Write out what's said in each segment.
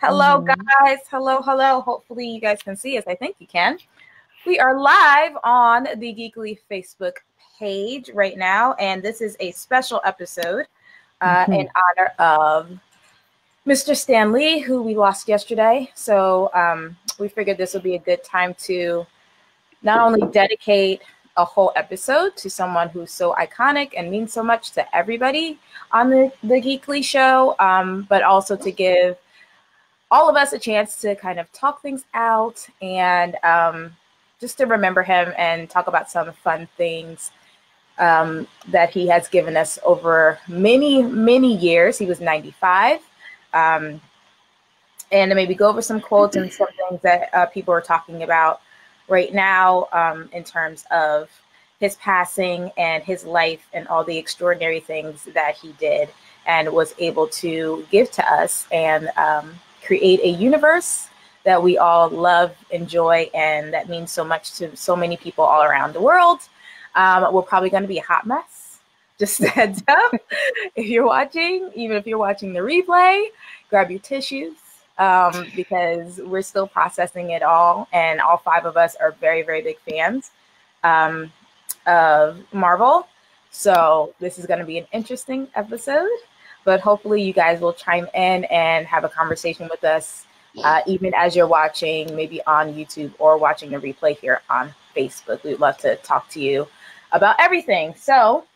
Hello, guys. Hello, hello. Hopefully you guys can see us. I think you can. We are live on the Geekly Facebook page right now, and this is a special episode in honor of Mr. Stan Lee, who we lost yesterday. So we figured this would be a good time to not only dedicate a whole episode to someone who's so iconic and means so much to everybody on the Geekly show, but also to give all of us a chance to kind of talk things out and just to remember him and talk about some fun things that he has given us over many, many years. He was 95. And maybe go over some quotes and some things that people are talking about right now in terms of his passing and his life and all the extraordinary things that he did and was able to give to us and create a universe that we all love, enjoy, and that means so much to so many people all around the world. We're probably going to be a hot mess. Just a heads up. If you're watching, even if you're watching the replay, grab your tissues because we're still processing it all. And all five of us are very, very big fans of Marvel. So this is going to be an interesting episode. But hopefully you guys will chime in and have a conversation with us, even as you're watching, maybe on YouTube or watching the replay here on Facebook. We'd love to talk to you about everything. So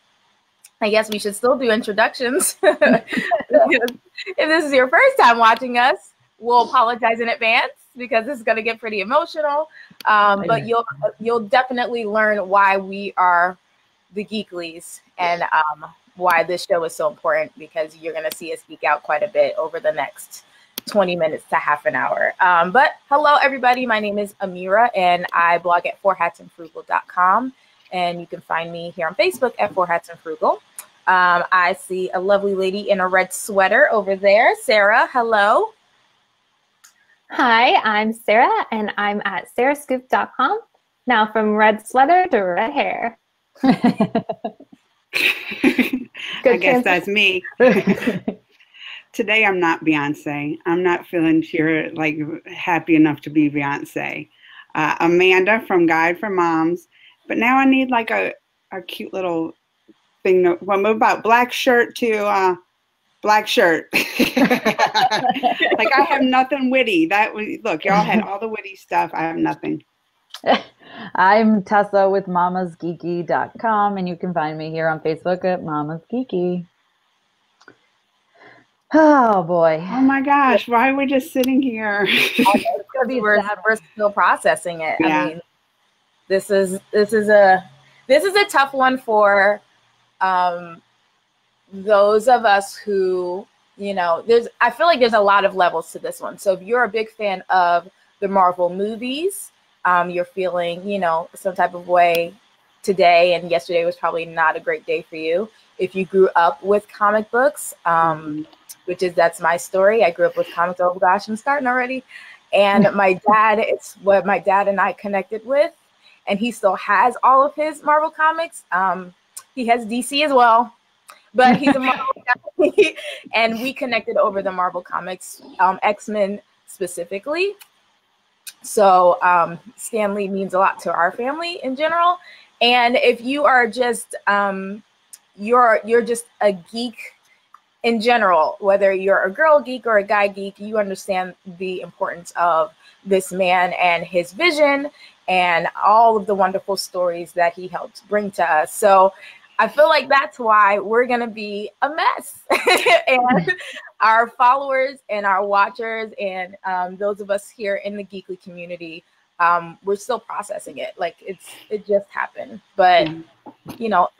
I guess we should still do introductions. If this is your first time watching us, we'll apologize in advance because this is going to get pretty emotional. But you'll definitely learn why we are the Geeklies and why this show is so important, because you're going to see us speak out quite a bit over the next 20 minutes to half an hour. But hello, everybody. My name is Amira, and I blog at fourhatsandfrugal.com. And you can find me here on Facebook at Four Hats and Frugal. I see a lovely lady in a red sweater over there. Sarah, hello. Hi, I'm Sarah, and I'm at sarahscoop.com. Now from red sweater to red hair. I guess that's me. Today I'm not Beyonce. I'm not feeling happy enough to be Beyonce. Amanda from Guide for Moms. But now I need like a cute little thing. Move about black shirt to black shirt. Like I have nothing witty. Look, y'all had all the witty stuff. I have nothing. I'm Tessa with mamasgeeky.com, and you can find me here on Facebook at Mama's Geeky. Oh boy. Oh my gosh, why are we just sitting here? We're still processing it. Yeah. I mean, this is a tough one for those of us who, I feel like there's a lot of levels to this one. So if you're a big fan of the Marvel movies, you're feeling, some type of way today, and yesterday was probably not a great day for you. If you grew up with comic books, that's my story. I grew up with comics. Oh gosh, I'm starting already. And my dad, it's what my dad and I connected with, and he still has all of his Marvel comics. He has DC as well, but he's a Marvel guy, and we connected over the Marvel comics, X-Men specifically. So Stan Lee means a lot to our family in general. And if you are just you're just a geek in general, whether you're a girl geek or a guy geek, you understand the importance of this man and his vision and all of the wonderful stories that he helped bring to us. So I feel like that's why we're going to be a mess. And our followers and our watchers and those of us here in the Geekly community, we're still processing it. Like it just happened. But,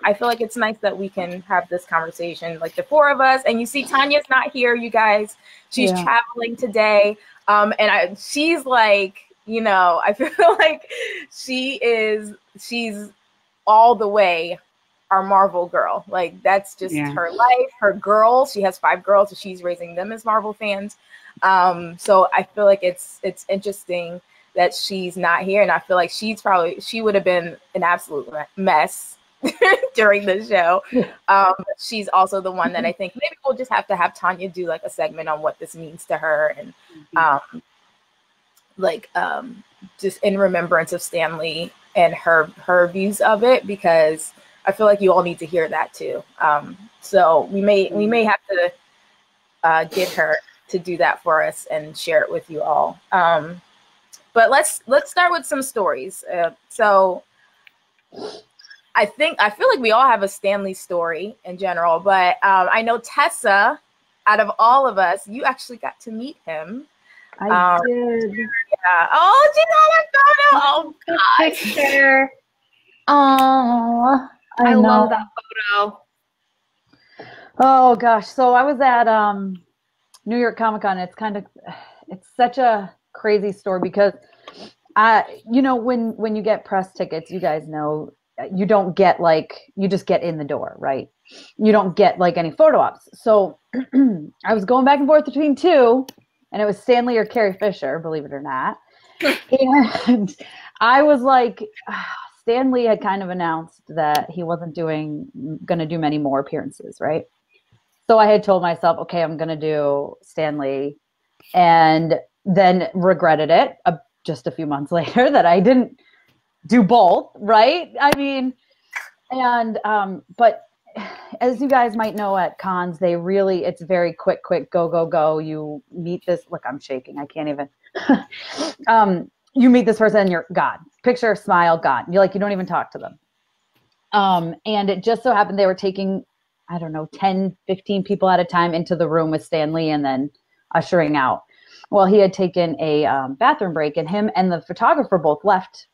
I feel like it's nice that we can have this conversation, like the four of us. And you see, Tanya's not here, you guys. She's traveling today. And she's like, I feel like she's all the way our Marvel girl. Like that's just her life, her girls. She has 5 girls, so she's raising them as Marvel fans. So I feel like it's interesting that she's not here, and I feel like she would have been an absolute mess during the show. She's also the one that I think maybe we'll just have to have Tanya do like a segment on what this means to her, and just in remembrance of Stan Lee and her views of it, because I feel like you all need to hear that too. So we may have to get her to do that for us and share it with you all. But let's start with some stories. So I feel like we all have a Stan Lee story in general, but I know Tessa, out of all of us, you actually got to meet him. I did. Yeah. Oh, she got a photo. Oh, gosh. Picture. Oh, I love that photo. Oh gosh. So I was at New York Comic Con. It's such a crazy story because when you get press tickets, you guys know, you don't get you just get in the door, right? You don't get any photo ops. So I was going back and forth between two, and it was Stan Lee or Carrie Fisher, believe it or not. And I was like, Stan Lee had kind of announced that he wasn't going to do many more appearances, right? So I had told myself, okay, I'm going to do Stan Lee, and then regretted it just a few months later that I didn't do both, right? I mean, and but as you guys might know, at cons, it's very quick, go. You meet this, look, I'm shaking, I can't even. You meet this person and you're God. Picture, smile, God. You don't even talk to them. And it just so happened they were taking, I don't know, 10, 15 people at a time into the room with Stan Lee and then ushering out. Well, he had taken a bathroom break, and him and the photographer both left.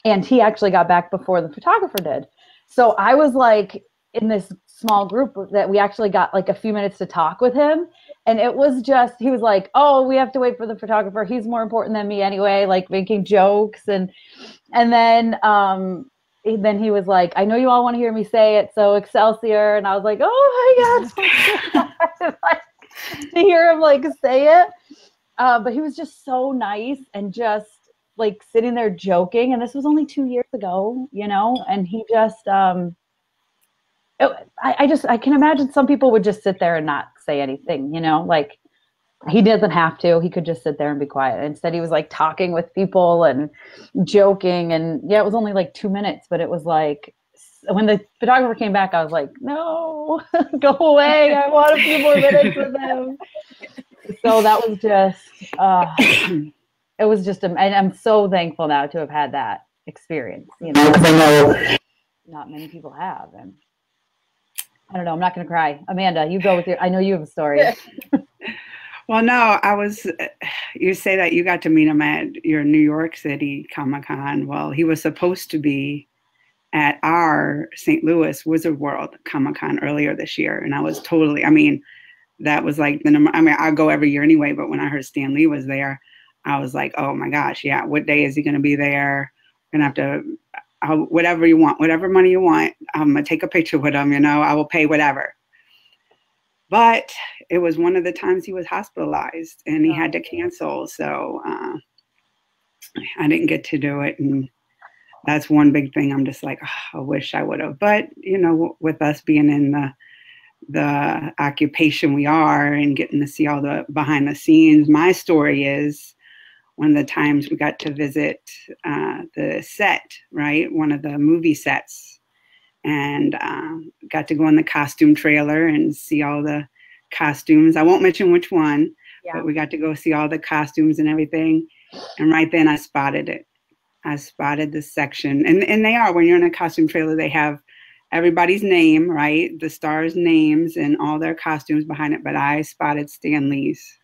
And he actually got back before the photographer did. So I was in this small group that we actually got a few minutes to talk with him. And it was just, he was like, oh, we have to wait for the photographer. He's more important than me anyway, making jokes. And then he was like, I know you all want to hear me say it, so Excelsior. And I was like, oh my God. To hear him say it. But he was just so nice and just sitting there joking. And this was only 2 years ago, and he just, I can imagine some people would just sit there and not say anything, he doesn't have to. He could just sit there and be quiet. Instead, he was talking with people and joking. And yeah, it was only 2 minutes, but it was when the photographer came back, I was like, no, go away. I want a few more minutes with him. So that was just, it was just, and I'm so thankful now to have had that experience, because I know not many people have. And I don't know, I'm not going to cry. Amanda, you go with I know you have a story. Well, no, you say that you got to meet him at your New York City Comic-Con. Well, he was supposed to be at our St. Louis Wizard World Comic-Con earlier this year. And I was totally, that was the number. I go every year anyway, but when I heard Stan Lee was there, I was like, oh my gosh, yeah, what day is he going to be there? We're going to have to, whatever you want, whatever money you want, I'm going to take a picture with him, I will pay whatever. But it was one of the times he was hospitalized and he had to cancel. So I didn't get to do it. And that's one big thing. I'm just like, oh, I wish I would have. But, with us being in the occupation we are and getting to see all the behind the scenes, my story is one of the times we got to visit the set, right? One of the movie sets. And got to go in the costume trailer and see all the costumes. I won't mention which one, but we got to go see all the costumes and everything. And right then I spotted it. I spotted the section. And they are, when you're in a costume trailer, they have everybody's name, right? The stars' names and all their costumes behind it. But I spotted Stan Lee's.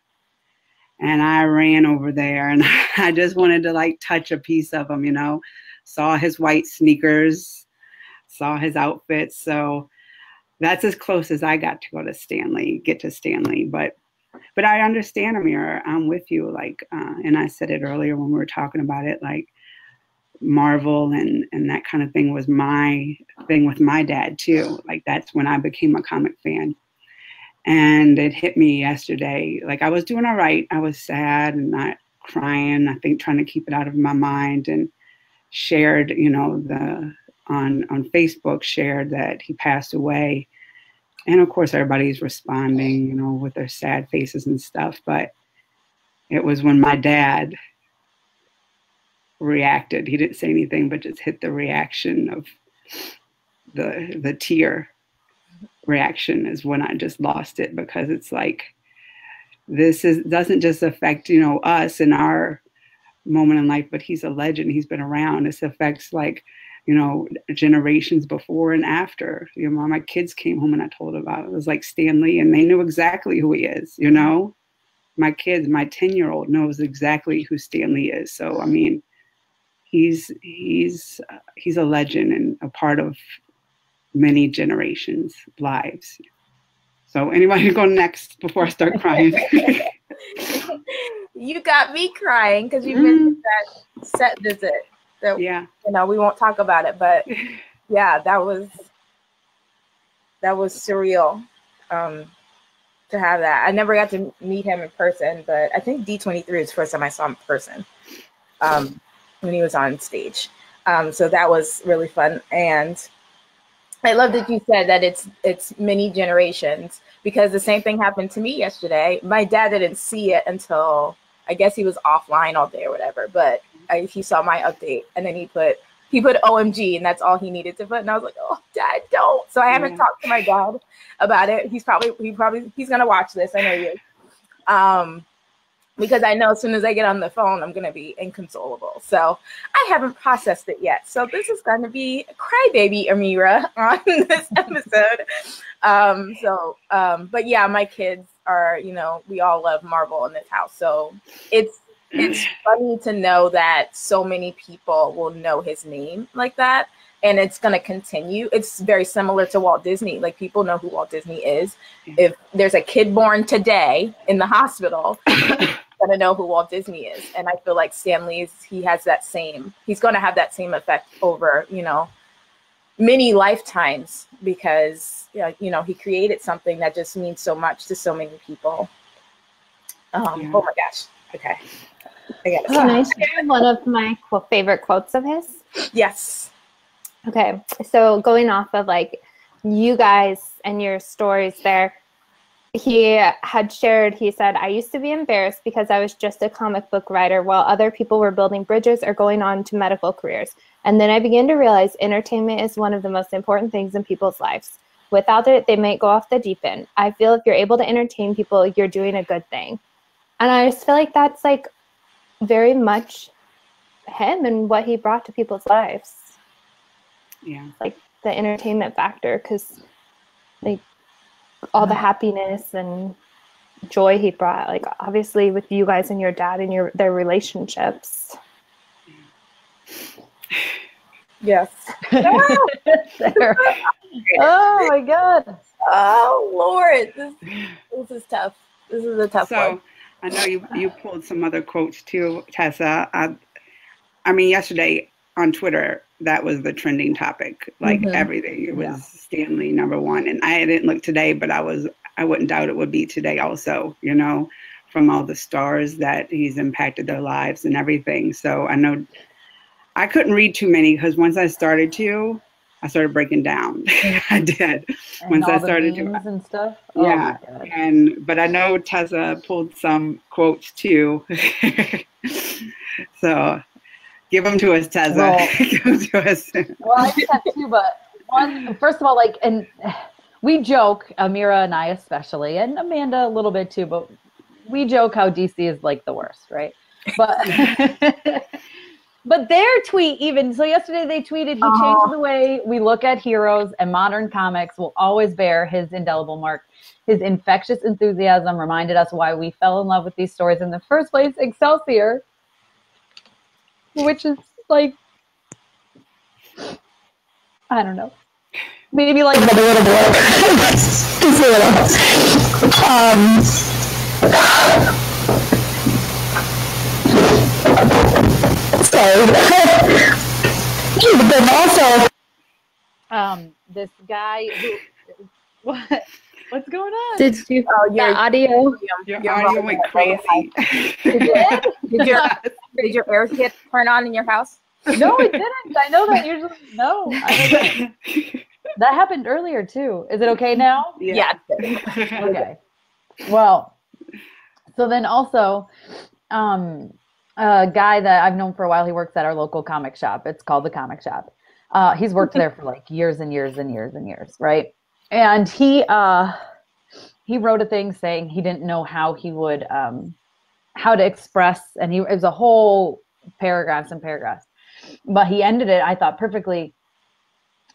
And I ran over there and I just wanted to touch a piece of him, Saw his white sneakers, saw his outfits. So that's as close as I got to get to Stan Lee. But I understand, Amira, I'm with you. And I said it earlier when we were talking about it, Marvel and that kind of thing was my thing with my dad too. That's when I became a comic fan. And it hit me yesterday. I was doing all right. I was sad and not crying, I think trying to keep it out of my mind, and shared, the on Facebook shared that he passed away. And of course, everybody's responding, you know, with their sad faces and stuff. But it was when my dad reacted. He didn't say anything, but just hit the reaction of the tear reaction is when I just lost it, because it's like, doesn't just affect, you know, us in our moment in life, but he's a legend. He's been around. This affects, like, you know, generations before and after. You know, my kids came home and I told about it. It was like Stan Lee, and they knew exactly who he is, you know. My kids, my 10-year-old knows exactly who Stan Lee is. So, I mean, he's a legend and a part of many generations' lives. So anybody go next before I start crying? You got me crying because you've been to that set visit. So, yeah. You know, we won't talk about it, but yeah, that was surreal to have that. I never got to meet him in person, but I think D23 is the first time I saw him in person when he was on stage. So that was really fun. And I love that you said that it's many generations, because the same thing happened to me yesterday. My dad didn't see it until, I guess he was offline all day or whatever, but he saw my update, and then he put OMG, and that's all he needed to put. And I was like, oh, Dad, don't. So I haven't talked to my dad about it. He's gonna watch this. I know he is. Because I know as soon as I get on the phone, I'm going to be inconsolable. So I haven't processed it yet. So this is going to be crybaby Amira on this episode. But yeah, my kids are, you know, we all love Marvel in this house. So it's funny to know that so many people will know his name like that. And it's going to continue. It's very similar to Walt Disney. Like, people know who Walt Disney is. If there's a kid born today in the hospital, going to know who Walt Disney is. And I feel like Stan Lee's, he's going to have that same effect over, you know, many lifetimes, because, you know, he created something that just means so much to so many people. Oh my gosh. Okay. Can I share one of my favorite quotes of his? Yes. Okay. So going off of like you guys and your stories there, he had shared, he said, I used to be embarrassed because I was just a comic book writer while other people were building bridges or going on to medical careers. And then I began to realize entertainment is one of the most important things in people's lives. Without it, they might go off the deep end. I feel if you're able to entertain people, you're doing a good thing. And I just feel like that's like very much him and what he brought to people's lives. Yeah. Like the entertainment factor, because like all the happiness and joy he brought, like obviously with you guys and your dad and their relationships. Yes. Oh my God. Oh Lord, this is tough. This is a tough one. I know you pulled some other quotes too, Tessa. I mean, yesterday on Twitter, that was the trending topic. Like everything, it was Stan Lee #1. And I didn't look today, but I wouldn't doubt it would be today also. You know, from all the stars that he's impacted their lives and everything. So I know I couldn't read too many, because once I started breaking down. I did. And once all I the started memes and stuff. Yeah. But I know Tessa pulled some quotes too. So give them to us, Tessa. Well, give them to us. Well, I just have two, but one, first of all, like, and we joke, Amira and I especially, and Amanda a little bit too, but we joke how DC is like the worst, right? But but their tweet, even so, yesterday they tweeted, he changed the way we look at heroes, and modern comics will always bear his indelible mark. His infectious enthusiasm reminded us why we fell in love with these stories in the first place. Excelsior, which is like, I don't know, maybe like a little bit. Just a little. But then also, this guy who, what's going on? Did you? Oh, your audio. Your audio went crazy. Did your air kit turn on in your house? No, it didn't. I know that usually. No, I know that happened earlier too. Is it okay now? Yeah. Okay. Well, so then also, a guy that I've known for a while, he works at our local comic shop. It's called the Comic Shop. He's worked there for like years and years and years and years, right? And he wrote a thing saying he didn't know how he would how to express, and it was a whole paragraphs and paragraphs, but he ended it, I thought, perfectly.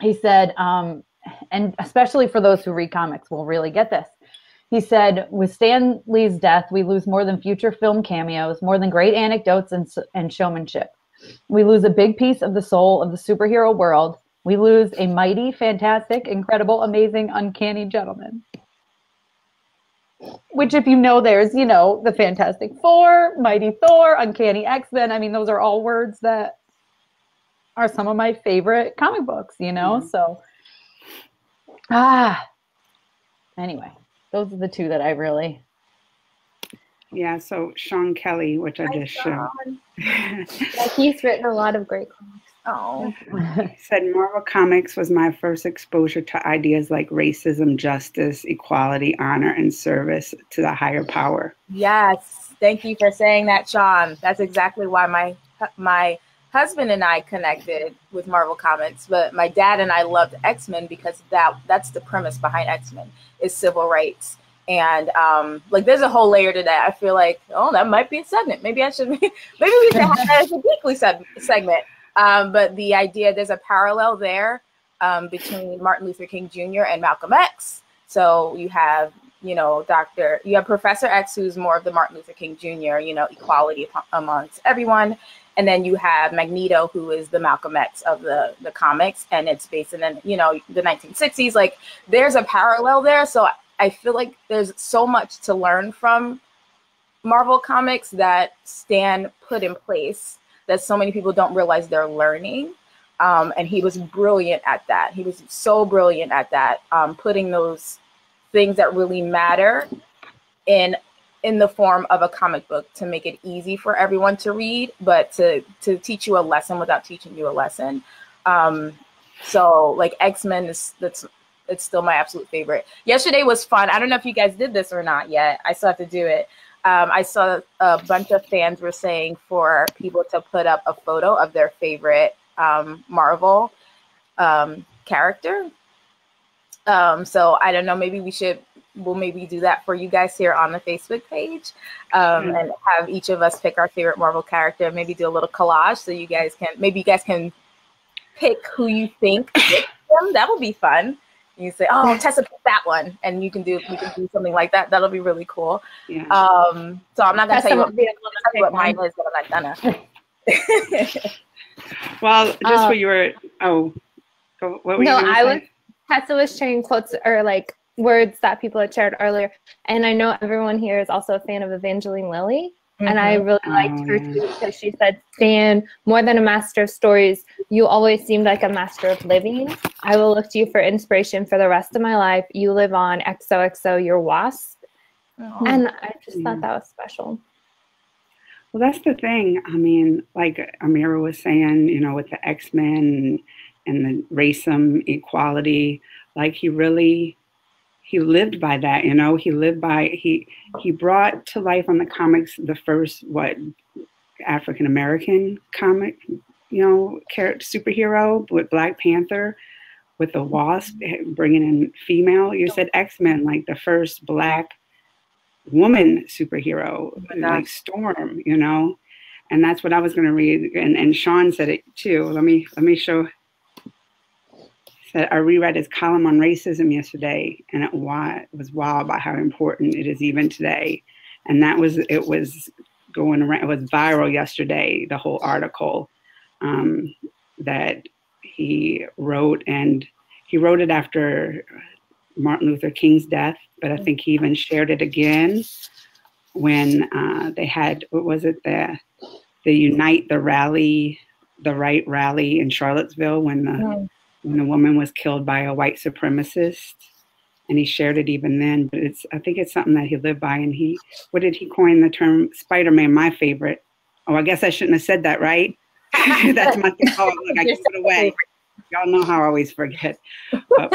He said, and especially for those who read comics will really get this. He said, with Stan Lee's death, we lose more than future film cameos, more than great anecdotes and showmanship. We lose a big piece of the soul of the superhero world. We lose a mighty, fantastic, incredible, amazing, uncanny gentleman. Which, if you know, there's, you know, the Fantastic Four, Mighty Thor, Uncanny X-Men. I mean, those are all words that are some of my favorite comic books, you know? Mm-hmm. So, anyway, those are the two that I really... Yeah, so Sean Kelly, which I just showed. Yeah, he's written a lot of great comics. Oh. Said Marvel Comics was my first exposure to ideas like racism, justice, equality, honor, and service to the higher power. Yes, thank you for saying that, Sean. That's exactly why my husband and I connected with Marvel Comics, but my dad and I loved X-Men because that's the premise behind X-Men is civil rights. And like there's a whole layer to that. I feel like, oh, that might be a segment. Maybe we should have that as a Geekly segment. But the idea, there's a parallel there between Martin Luther King Jr. and Malcolm X. So you have, you know, you have Professor X, who's more of the Martin Luther King Jr., you know, equality amongst everyone. And then you have Magneto, who is the Malcolm X of the comics. And it's based in, you know, the 1960s. Like there's a parallel there. So I feel like there's so much to learn from Marvel Comics that Stan put in place that so many people don't realize they're learning. And he was brilliant at that. He was so brilliant at that, putting those things that really matter in the form of a comic book to make it easy for everyone to read, but to teach you a lesson without teaching you a lesson. So like X-Men it's still my absolute favorite. Yesterday was fun. I don't know if you guys did this or not yet. I still have to do it. I saw a bunch of fans were saying for people to put up a photo of their favorite Marvel character. So I don't know, maybe we'll maybe do that for you guys here on the Facebook page and have each of us pick our favorite Marvel character, maybe do a little collage so you guys can pick who you think fits them. That would be fun. You say, oh, Tessa picked that one, and we can do something like that. That'll be really cool. Yeah. So I'm not gonna tell you what mine is, but I'm not gonna. Well, just what you were. What were you gonna say? Tessa was sharing quotes or like words that people had shared earlier, and I know everyone here is also a fan of Evangeline Lilly. Mm-hmm. And I really liked her too because she said, Stan, more than a master of stories, you always seemed like a master of living. I will look to you for inspiration for the rest of my life. You live on XOXO, your wasp. Oh. And I just thought that was special. Well, that's the thing. I mean, like Amira was saying, you know, with the X-Men and the racism, equality, like he lived by that, you know. He lived by, he brought to life on the comics the first, African-American comic, you know, superhero with Black Panther, with the Wasp, bringing in female. You said X-Men, like the first Black woman superhero, like Storm, you know. And that's what I was going to read. And Sean said it too. Let me show. I reread his column on racism yesterday, and it was wild by how important it is even today. And it was going around. It was viral yesterday. The whole article that he wrote, and he wrote it after Martin Luther King's death. But I think he even shared it again when they had, what was it, the Unite the Rally, the Right rally in Charlottesville when the woman was killed by a white supremacist, and he shared it even then. But I think it's something that he lived by. And what did he coin the term? Spider-Man, my favorite. Oh, I guess I shouldn't have said that, right? That's my thing. Oh, look, I give it away. Y'all know how I always forget. But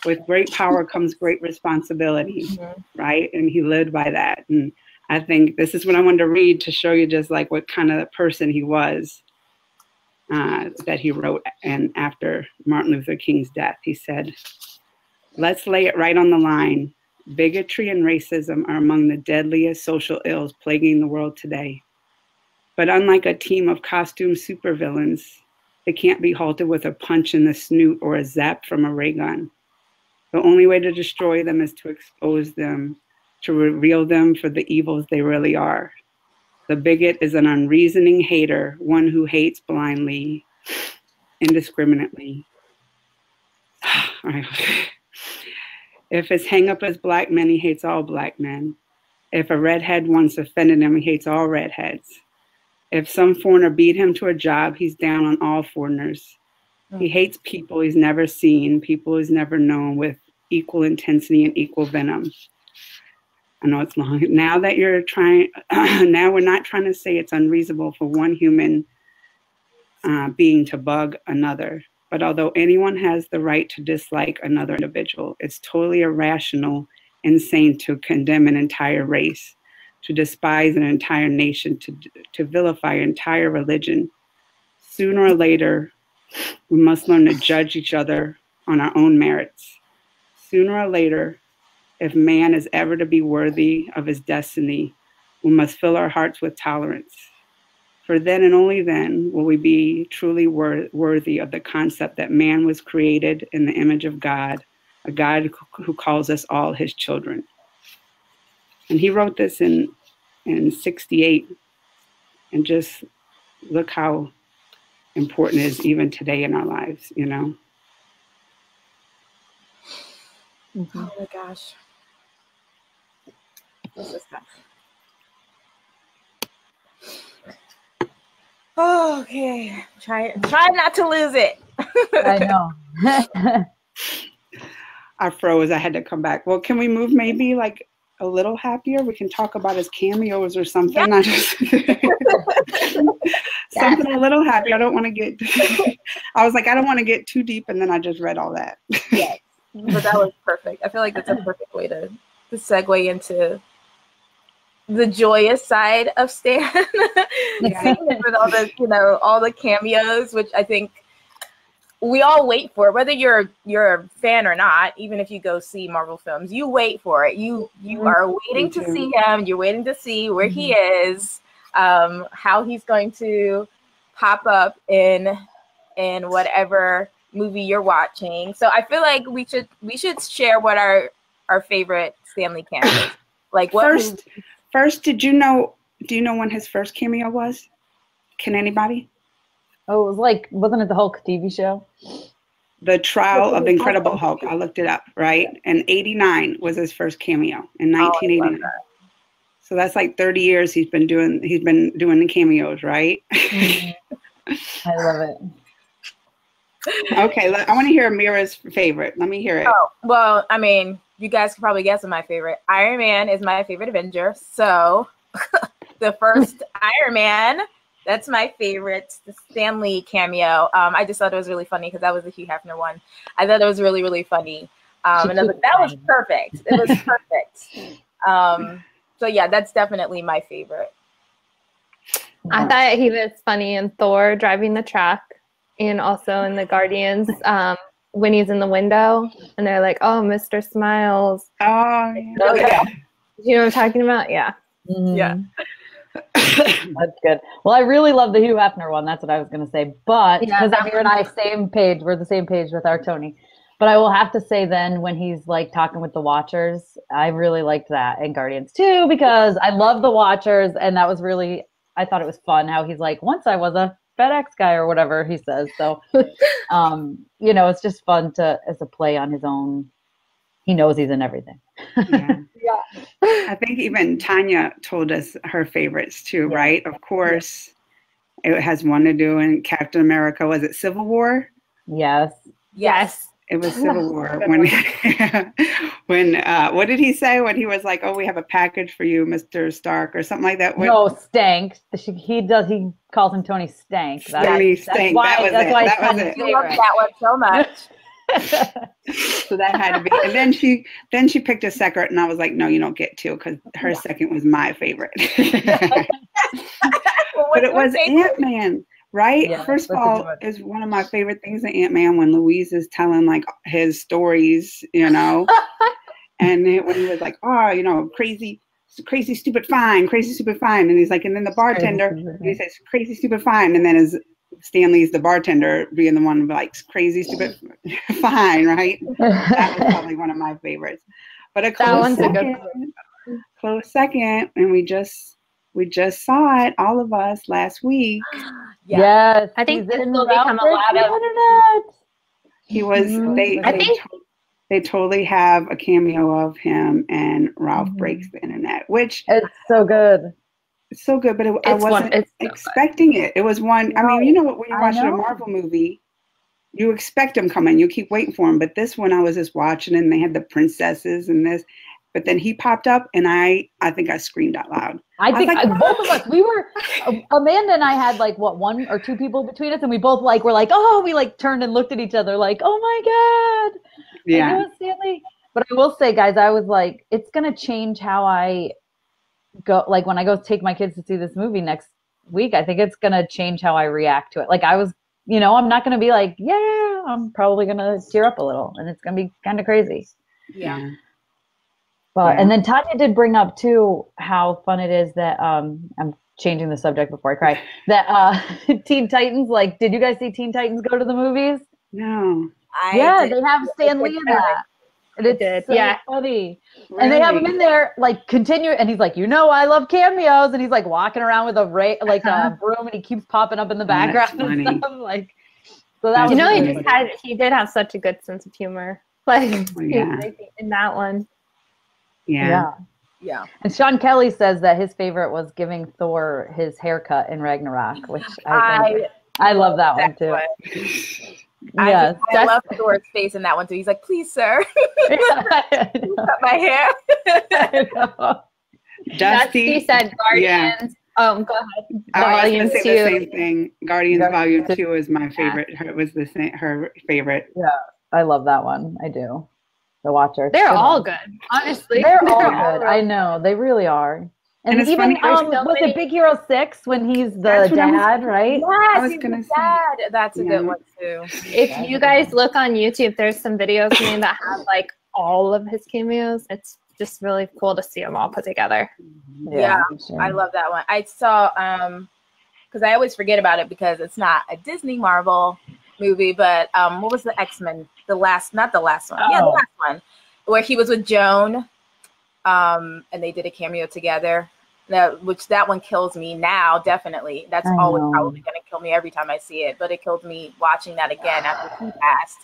with great power comes great responsibility, right? And he lived by that. And I think this is what I wanted to read to show you just like what kind of person he was, that he wrote. And after Martin Luther King's death, he said, "Let's lay it right on the line. Bigotry and racism are among the deadliest social ills plaguing the world today. But unlike a team of costume supervillains, they can't be halted with a punch in the snoot or a zap from a ray gun. The only way to destroy them is to expose them, to reveal them for the evils they really are. The bigot is an unreasoning hater, one who hates blindly, indiscriminately. If his hang-up is black men, he hates all black men. If a redhead once offended him, he hates all redheads. If some foreigner beat him to a job, he's down on all foreigners. He hates people he's never seen, people he's never known, with equal intensity and equal venom." I know it's long. Now that you're trying, now we're not trying to say it's unreasonable for one human being to bug another. But although anyone has the right to dislike another individual, it's totally irrational, insane to condemn an entire race, to despise an entire nation, to vilify an entire religion. Sooner or later, we must learn to judge each other on our own merits. Sooner or later, if man is ever to be worthy of his destiny, we must fill our hearts with tolerance. For then and only then will we be truly worthy of the concept that man was created in the image of God, a God who calls us all his children. And he wrote this in 68. And just look how important it is even today in our lives, you know? Oh my gosh. What's this stuff? Oh, okay. Try not to lose it. I know. I froze. I had to come back. Well, can we move maybe like a little happier? We can talk about his cameos or something. Yeah. I just something a little happy. I don't want to get. I was like, I don't want to get too deep, and then I just read all that. Yes, but that was perfect. I feel like that's a perfect way to segue into the joyous side of Stan. Yeah. With all the, all the cameos, which I think we all wait for, whether you're a fan or not. Even if you go see Marvel films, you wait for it. You are waiting to see him. You're waiting to see where he is, how he's going to pop up in whatever movie you're watching. So I feel like we should share what our favorite Stanley cameos. Like what First, do you know when his first cameo was? Can anybody? Oh, it was like, wasn't it the Hulk TV show? The Trial of the Incredible Hulk. I looked it up, right? And 89 was his first cameo in 1989. So that's like 30 years he's been doing the cameos, right? I love it. Okay, I want to hear Amira's favorite. Let me hear it. Oh, well, I mean, you guys could probably guess what my favorite. Iron Man is my favorite Avenger. So the first Iron Man, that's my favorite, the Stanley cameo. I just thought it was really funny because that was the Hugh Hefner one. I thought it was really, really funny. And I was like, that was perfect. It was perfect. So yeah, that's definitely my favorite. I thought he was funny in Thor driving the truck, and also in the Guardians when he's in the window and they're like, "Oh, Mr. Smiles." Oh, yeah. You know what I'm talking about? Yeah. Mm-hmm. Yeah. That's good. Well, I really love the Hugh Hefner one. That's what I was going to say. But because Amir and I we're the same page with our Tony. But I will have to say then when he's like talking with the Watchers, I really liked that in Guardians too, because I love the Watchers, and that was really, I thought it was fun how he's like, once I was a FedEx guy or whatever he says. So, it's just fun as a play on his own. He knows he's in everything. Yeah. I think even Tanya told us her favorites too, right? Of course, it has one to do in Captain America. Was it Civil War? Yes. Yes. It was Civil War when what did he say when he was like, "Oh, we have a package for you, Mr. Stark," or something like that? No, Stank. He calls him Tony Stank. Tony Stank. That's why that was it. I love that one so much. So that had to be. And then she picked a second, and I was like, "No, you don't get to," because her second was my favorite. But it was Ant-Man. Right? Yeah, First of all, is one of my favorite things in Ant-Man when Louise is telling like his stories, you know, and when he was like, "Oh, you know, crazy, stupid, fine, crazy, stupid, fine," and he's like, and then the bartender, he says, "Crazy, stupid, fine," and then as Stanley's the bartender being the one like crazy, stupid, fine, right? That was probably one of my favorites. But a close second, and we just saw it, all of us, last week. Yes, I think this will become a lot of internet. He was. They totally have a cameo of him, and Ralph breaks the internet, which it's so good. It's so good, but I wasn't expecting it. It was one. I mean, you know what? When you're watching a Marvel movie, you expect them coming. You keep waiting for him. But this one, I was just watching, and they had the princesses and this. But then he popped up, and I think I screamed out loud. I think both of us, we were, Amanda and I had like, what, 1 or 2 people between us, and we both like, were like, oh, we like turned and looked at each other like, oh my God. Yeah. Like, Stanley. But I will say, guys, I was like, it's going to change how I go, like when I go take my kids to see this movie next week, I think it's going to change how I react to it. Like I was, you know, I'm not going to be like, yeah, I'm probably going to tear up a little, and it's going to be kind of crazy. Yeah. But and then Tanya did bring up too how fun it is that I'm changing the subject before I cry. That Teen Titans, like, did you guys see Teen Titans go to the movies? No. They have Stan Lee in that. And it's so funny. Really? And they have him in there, like, continue, and he's like, you know, I love cameos, and he's like walking around with a broom, and he keeps popping up in the background and stuff. Like, so that was he did have such a good sense of humor, like in that one. Yeah. And Sean Kelly says that his favorite was giving Thor his haircut in Ragnarok, which I love that one too. I love Thor's face in that one too. He's like, "Please, sir, cut my hair." Dusty said Guardians. Go ahead. I was going to say the same thing. Guardians Volume 2 is my favorite. It was her favorite. Yeah, I love that one. I do. The Watcher. They're all good. Honestly, they're all good. I know they really are. And it's even funny, was it Big Hero 6 when he's the dad, right? Yes, I was gonna say that's a good one too. If you guys look on YouTube, there's some videos made that have like all of his cameos. It's just really cool to see them all put together. Yeah, sure. I love that one. I saw because I always forget about it because it's not a Disney Marvel movie, but what was the X-Men? Not the last one. Yeah, the last one where he was with Joan, and they did a cameo together. That one kills me now. Definitely, that's always probably going to kill me every time I see it. But it killed me watching that again after he passed.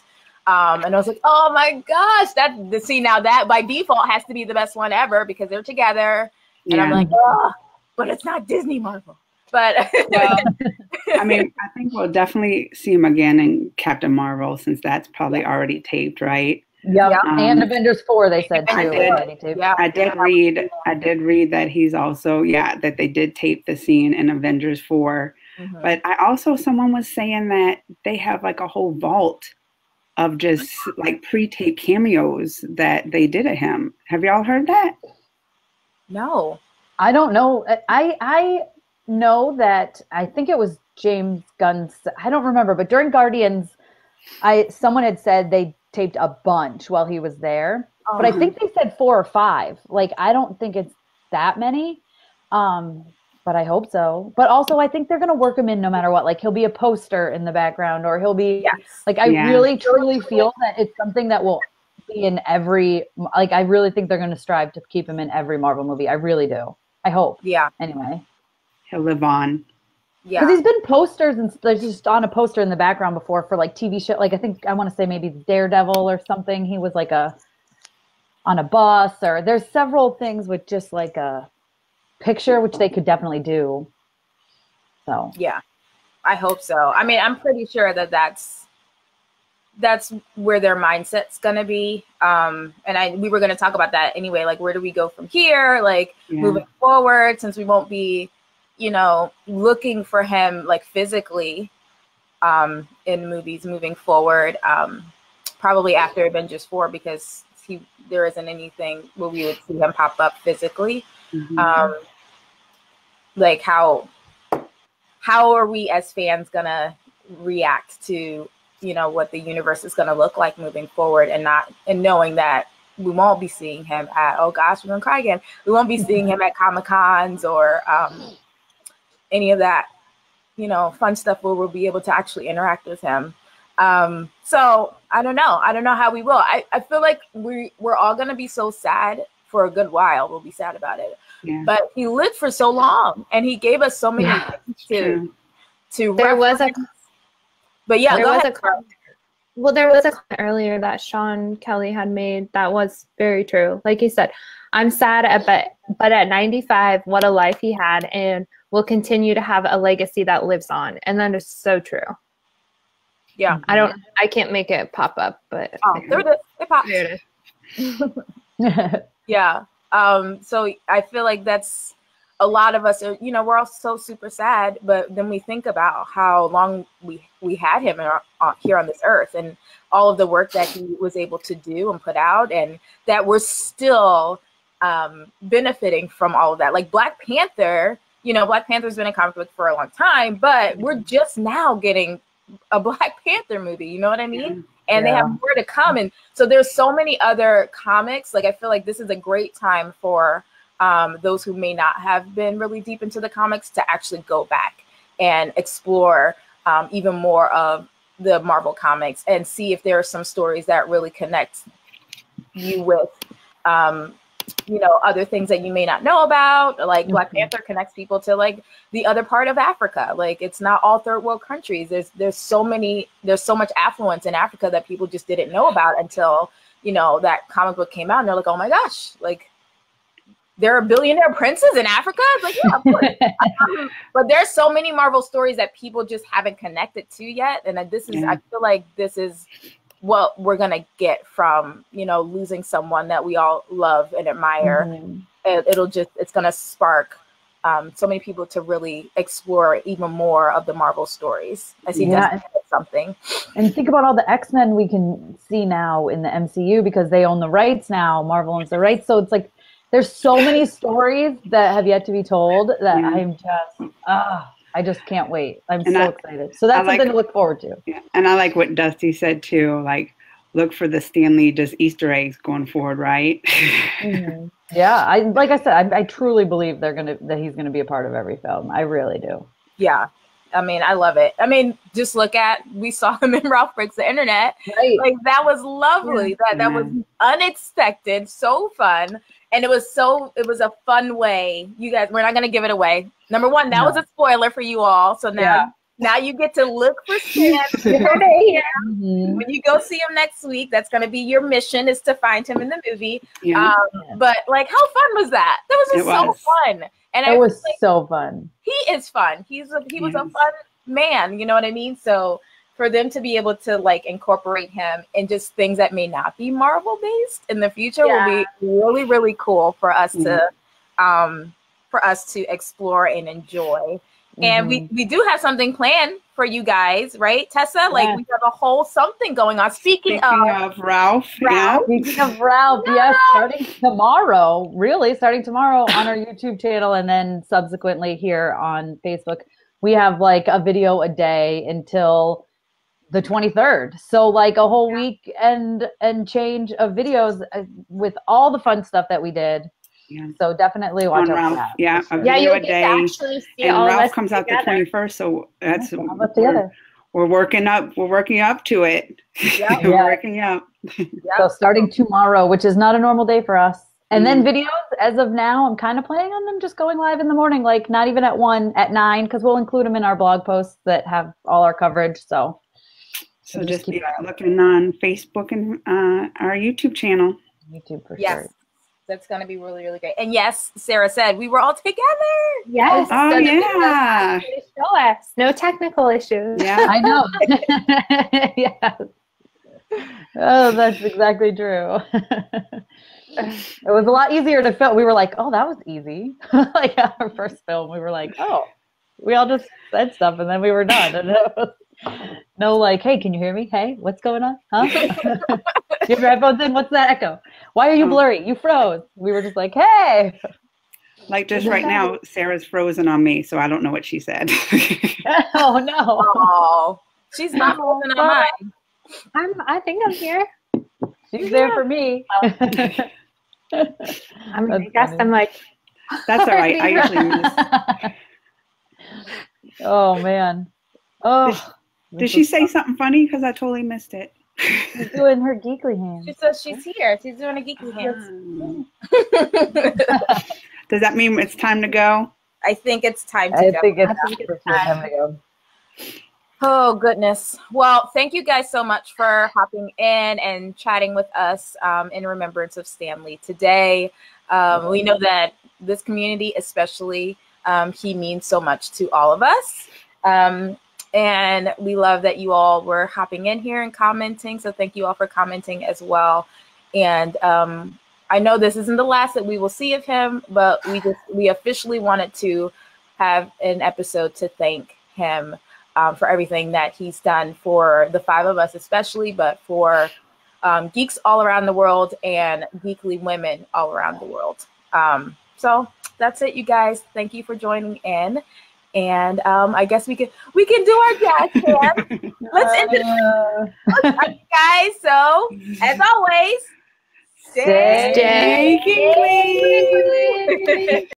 And I was like, oh my gosh, that by default has to be the best one ever because they're together. And I'm like, oh, but it's not Disney Marvel. But I mean, I think we'll definitely see him again in Captain Marvel since that's probably already taped, right? Yeah, and Avengers 4 they said too. I did read that he's also that they did tape the scene in Avengers 4. Mm-hmm. But someone was saying that they have like a whole vault of just like pre-taped cameos that they did of him. Have y'all heard that? No. I don't know. I know that I think it was James Gunn's, I don't remember, but during Guardians, someone had said they taped a bunch while he was there. But I think they said 4 or 5. Like, I don't think it's that many. But I hope so. But also, I think they're going to work him in no matter what. Like, he'll be a poster in the background, or he'll be like, I really, truly feel that it's something that will be in every, like, I really think they're going to strive to keep him in every Marvel movie. I really do. I hope. Yeah. Anyway. He'll live on. Yeah. Because he's been posters and there's just on a poster in the background before for like TV show. Like, I want to say maybe Daredevil or something. He was like on a bus, or there's several things with just like a picture, which they could definitely do. So yeah, I hope so. I mean, I'm pretty sure that's that's where their mindset's gonna be. And we were gonna talk about that anyway. Like, where do we go from here? Like, moving forward, since we won't be, you know, looking for him like physically in movies moving forward. Probably after Avengers 4, because there isn't anything where we would see him pop up physically. Like, how are we as fans gonna react to, you know, what the universe is gonna look like moving forward, and knowing that we won't be seeing him at, oh gosh, we're gonna cry again. We won't be seeing him at Comic-Cons or any of that, you know, fun stuff where we'll be able to actually interact with him. So I don't know how we will. I feel like we're all gonna be so sad for a good while. We'll be sad about it. But he lived for so long, and he gave us so many things to there was a but yeah, there was a comment earlier that Sean Kelly had made that was very true. Like he said, I'm sad but at 95, what a life he had, and will continue to have a legacy that lives on. And that is so true. Yeah. I can't make it pop up, but there it is. It pops. There it is. Yeah. So I feel like that's a lot of us are, you know, we're all so super sad, but then we think about how long we had him here on this earth, and all of the work that he was able to do and put out, and that we're still benefiting from all of that. Like Black Panther, you know, Black Panther's been a comic book for a long time, but we're just now getting a Black Panther movie, you know what I mean? And they have more to come. And so there's so many other comics. Like, I feel like this is a great time for those who may not have been really deep into the comics to actually go back and explore even more of the Marvel comics and see if there are some stories that really connect you with, you know, other things that you may not know about. Like Black Panther connects people to like the other part of Africa. Like, it's not all third world countries. There's so much affluence in Africa that people just didn't know about until, you know, that comic book came out, and they're like, oh my gosh, like, there are billionaire princes in Africa? It's like, yeah, of course. But there's so many Marvel stories that people just haven't connected to yet. And this is, I feel like this is what we're going to get from, you know, losing someone that we all love and admire. It's going to spark so many people to really explore even more of the Marvel stories. I see something. And think about all the X-Men we can see now in the MCU, because they own the rights now. Marvel owns the rights. So it's like, there's so many stories that have yet to be told that I just can't wait. I'm so excited. So that's something to look forward to. Yeah. And I like what Dusty said too, like, look for the Stan Lee just Easter eggs going forward, right? Yeah, I truly believe that he's gonna be a part of every film. I really do. Yeah. I mean, I love it. I mean, just we saw him in Ralph Breaks the Internet. Right. Like, that was lovely. That was unexpected, so fun. And it was a fun way. You guys, we're not going to give it away. Number one, that was a spoiler for you all. So now you get to look for Stan. When you go see him next week, that's going to be your mission, is to find him in the movie. But like, how fun was that? That was just so fun. And it was so fun. He is fun. He was a fun man. You know what I mean? So for them to be able to like incorporate him in just things that may not be Marvel based in the future will be really, really cool for us to explore and enjoy. And we do have something planned for you guys, right, Tessa? Like, we have a whole something going on. Speaking of Ralph. Speaking of Ralph, yes, starting tomorrow on our YouTube channel, and then subsequently here on Facebook, we have like a video a day until the 23rd. So like a whole week and change of videos with all the fun stuff that we did. Yeah. So definitely watch out for that. Yeah, a video a day. And Ralph comes out the 21st, so that's we're working up to it. Yeah. We're working up. So starting tomorrow, which is not a normal day for us. And then videos, as of now, I'm kind of planning on them just going live in the morning, like not even at 1, at 9, because we'll include them in our blog posts that have all our coverage. So just keep looking on Facebook and our YouTube channel. YouTube for sure. That's going to be really, really great. And yes, Sarah said we were all together. Yes. Oh, yeah. Show us. No technical issues. Yeah, I know. Yeah. Oh, that's exactly true. It was a lot easier to film. We were like, oh, that was easy. Like our first film, we were like, oh, we all just said stuff and then we were done. And it was no like, hey, can you hear me? Hey, what's going on? Huh? You have your headphones in? What's that echo? Why are you blurry? You froze. We were just like, hey. Like just right now, Sarah's frozen on me, so I don't know what she said. Oh no. Oh, she's not frozen on mine. I think I'm here. She's there for me. I guess I'm like, that's all right. I usually miss. Oh man. Oh. Did she say something funny? Because I totally missed it. She's doing her geekly hands. She says she's here. She's doing a geekly hands. Does that mean it's time to go? I think it's time to go. I think it's time to go. Oh, goodness. Well, thank you guys so much for hopping in and chatting with us in remembrance of Stanley today. We know that this community, especially, he means so much to all of us. And we love that you all were hopping in here and commenting. So thank you all for commenting as well. And I know this isn't the last that we will see of him, but we officially wanted to have an episode to thank him for everything that he's done for the five of us, especially, but for geeks all around the world and geekly women all around the world. So that's it, you guys. Thank you for joining in. And I guess we can do our jazz hands. Let's end it, guys. So as always, stay geekly.